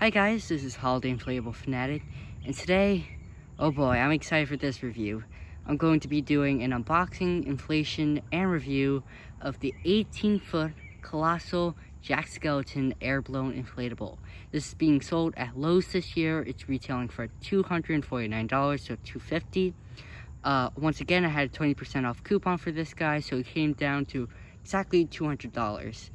Hi guys, this is Holiday Inflatable Fanatic, and today, oh boy, I'm excited for this review. I'm going to be doing an unboxing, inflation, and review of the 18-foot colossal Jack Skellington air-blown inflatable. This is being sold at Lowe's this year. It's retailing for $249, so $250. Once again, I had a 20% off coupon for this guy, so it came down to exactly $200.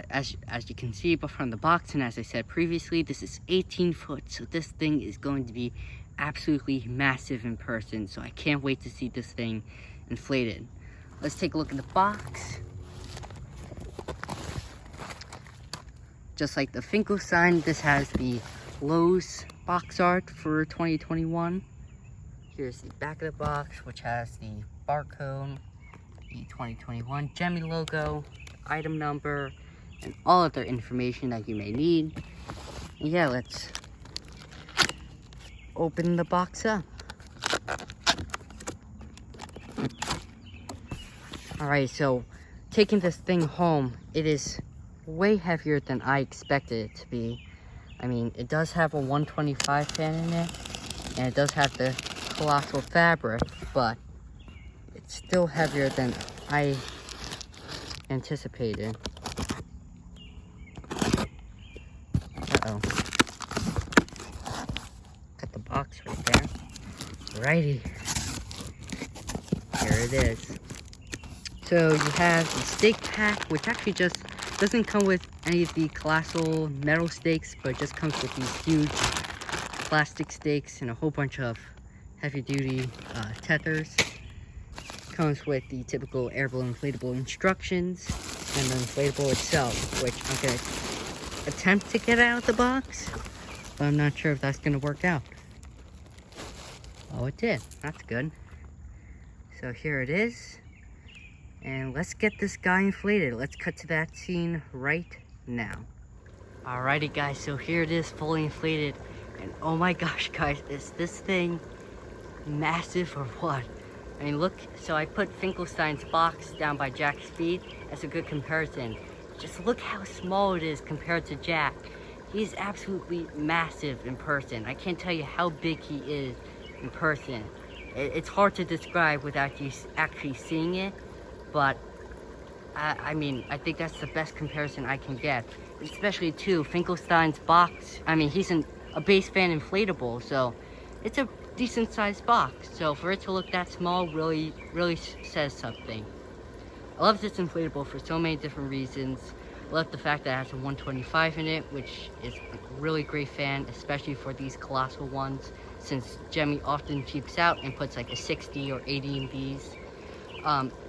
As you can see from the box, and as I said previously, this is 18 foot, so this thing is going to be absolutely massive in person, so I can't wait to see this thing inflated. Let's take a look at the box. Just like the Finkel sign, this has the Lowe's box art for 2021. Here's the back of the box, which has the barcode, the 2021 Gemmy logo, item number, and all other information that you may need. And yeah, let's open the box up. Alright, so taking this thing home, it is way heavier than I expected it to be. I mean, it does have a 125 fan in it, and it does have the colossal fabric, but it's still heavier than I anticipated. Uh-oh. Got the box right there. Alrighty. Here it is. So you have the stake pack, which actually just doesn't come with any of the colossal metal stakes, but it just comes with these huge plastic stakes and a whole bunch of heavy-duty tethers. Comes with the typical air-blown inflatable instructions and the inflatable itself, which I'm going to attempt to get out of the box, but I'm not sure if that's going to work out. Oh, it did. That's good. So here it is, and let's get this guy inflated. Let's cut to that scene right now. Alrighty guys, so here it is, fully inflated, and oh my gosh guys, is this thing massive or what? I mean, look, so I put Finkelstein's box down by Jack's feet as a good comparison. Just look how small it is compared to Jack. He's absolutely massive in person. I can't tell you how big he is in person. It's hard to describe without you actually seeing it, but I mean, I think that's the best comparison I can get. Especially too, Finkelstein's box, I mean, he's a base fan inflatable, so it's a decent sized box, so for it to look that small really says something. I love this inflatable for so many different reasons. I love the fact that it has a 125 in it, which is a really great fan, especially for these colossal ones, since Gemmy often cheaps out and puts like a 60 or 80 in these.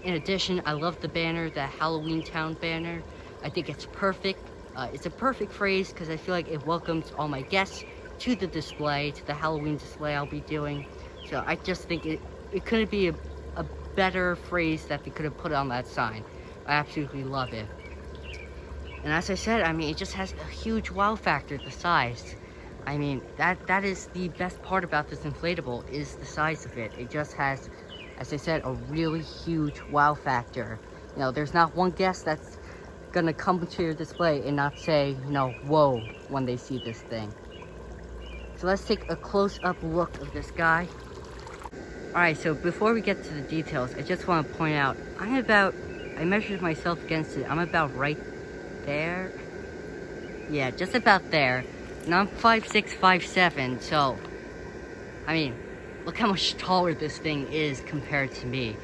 In addition, I love the banner, the Halloween Town banner. I think it's perfect. It's a perfect phrase because I feel like it welcomes all my guests to the display, to the Halloween display I'll be doing. So I just think it couldn't be a better phrase that they could have put on that sign. I absolutely love it. And as I said, I mean, it just has a huge wow factor, the size. I mean, that is the best part about this inflatable, is the size of it. It just has, as I said, a really huge wow factor. You know, there's not one guest that's gonna come to your display and not say, you know, whoa, when they see this thing. So let's take a close-up look of this guy. Alright, so before we get to the details, I just want to point out, I measured myself against it, I'm about right there. Yeah, just about there. And I'm 5'6", 5'7", so, I mean, look how much taller this thing is compared to me.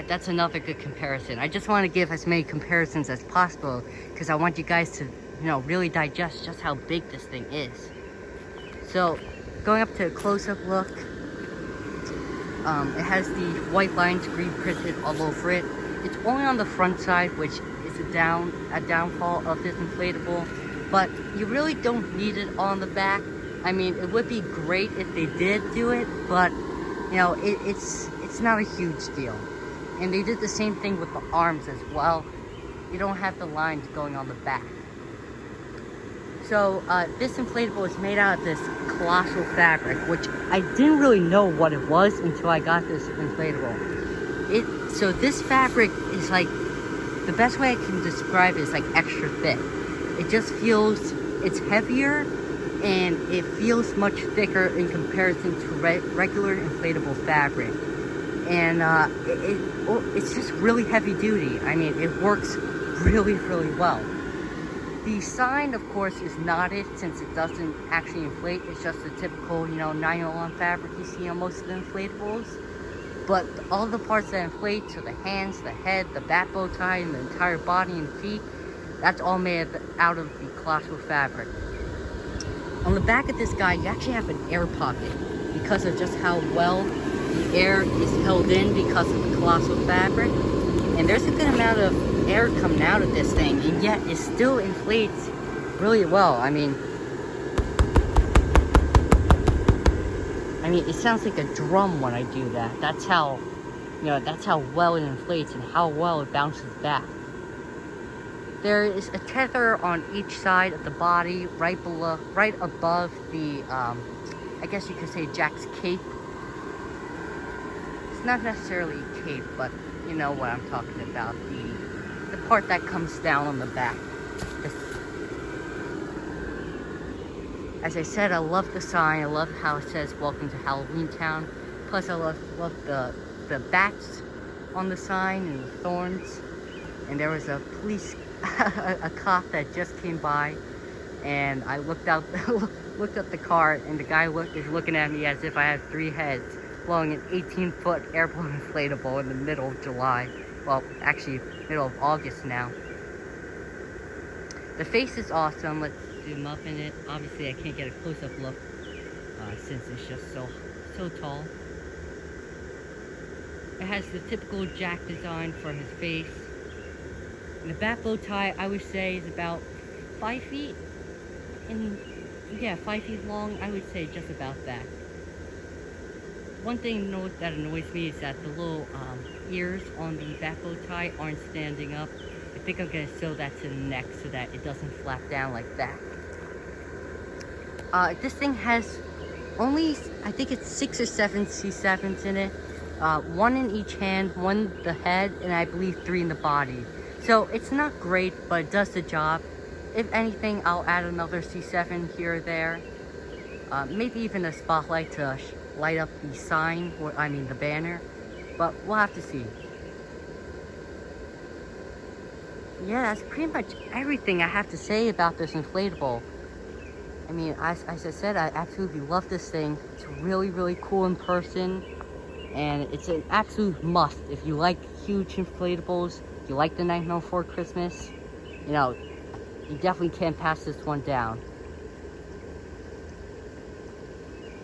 That's another good comparison. I just want to give as many comparisons as possible, because I want you guys to, you know, really digest just how big this thing is. So, going up to a close-up look, it has the white lines green printed all over it. It's only on the front side, which is a downfall of this inflatable, but you really don't need it on the back. I mean, it would be great if they did do it, but you know, it's not a huge deal. And they did the same thing with the arms as well. You don't have the lines going on the back. So this inflatable is made out of this colossal fabric, which I didn't really know what it was until I got this inflatable. So this fabric is like, the best way I can describe it is like extra thick. It just feels it's heavier and it feels much thicker in comparison to regular inflatable fabric. And it's just really heavy duty. I mean, it works really, really well. The sign, of course, is knotted since it doesn't actually inflate. It's just a typical, you know, nylon fabric you see on most of the inflatables. But all the parts that inflate, so the hands, the head, the bat bow tie, and the entire body and feet, that's all made out of the colossal fabric. On the back of this guy, you actually have an air pocket because of just how well the air is held in because of the colossal fabric. And there's a good amount of air coming out of this thing, and yet it still inflates really well. I mean, it sounds like a drum when I do that. That's how, you know, that's how well it inflates and how well it bounces back. There is a tether on each side of the body, right above the, I guess you could say Jack's cape. It's not necessarily cape, but you know what I'm talking about. The part that comes down on the back. As I said, I love the sign. I love how it says "Welcome to Halloween Town." Plus, I love the bats on the sign and the thorns. And there was a police, a cop that just came by, and I looked out, looked at the car, and the guy is looking at me as if I had 3 heads, blowing an 18-foot airborne inflatable in the middle of July. Well, actually, middle of August now. The face is awesome. Let's zoom up in it. Obviously, I can't get a close-up look since it's just so tall. It has the typical Jack design for his face. And the bat bow tie, I would say, is about 5 feet. And yeah, 5 feet long. I would say just about that. One thing that annoys me is that the little ears on the bat bow tie aren't standing up. I think I'm going to sew that to the neck so that it doesn't flap down like that. This thing has only, I think it's 6 or 7 C7s in it. 1 in each hand, 1 the head, and I believe 3 in the body. So it's not great, but it does the job. If anything, I'll add another C7 here or there. Maybe even a spotlight to light up the sign, or I mean the banner, but we'll have to see. Yeah, that's pretty much everything I have to say about this inflatable. I mean, as I said, I absolutely love this thing. It's really, really cool in person, and it's an absolute must. If you like huge inflatables, if you like the Nightmare Before Christmas, you know, you definitely can't pass this one down.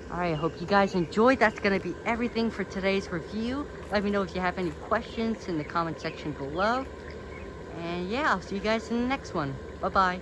Alright, I hope you guys enjoyed. That's going to be everything for today's review. Let me know if you have any questions in the comment section below. And yeah, I'll see you guys in the next one. Bye-bye.